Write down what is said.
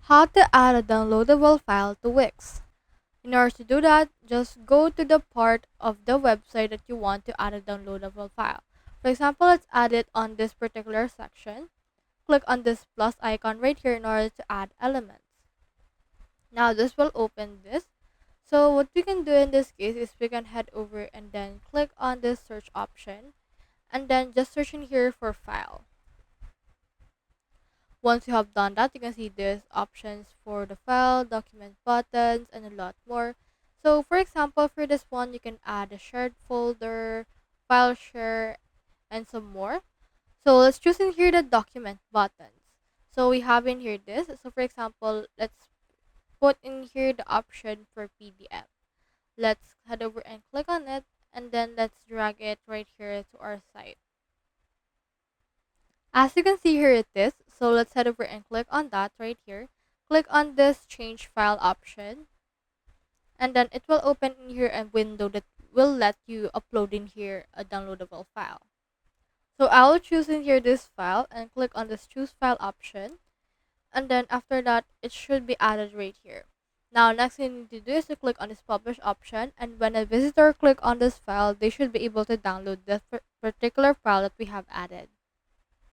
How to add a downloadable file to Wix. In order to do that, just go to the part of the website that you want to add a downloadable file. For example, let's add it on this particular section. Click on this plus icon right here in order to add elements. Now this will open this. So what we can do in this case is we can head over and then click on this search option and then just search in here for file. Once you have done that, you can see there's options for the file, document buttons, and a lot more. So for example, for this one, you can add a shared folder, file share, and some more. So let's choose in here the document buttons. So we have in here this. So for example, let's put in here the option for PDF. Let's head over and click on it, and then let's drag it right here to our site. As you can see here it is. So let's head over and click on that right here. Click on this change file option. And then it will open in here a window that will let you upload in here a downloadable file. So I will choose in here this file and click on this choose file option. And then after that, it should be added right here. Now next thing you need to do is to click on this publish option, and when a visitor click on this file, they should be able to download the particular file that we have added.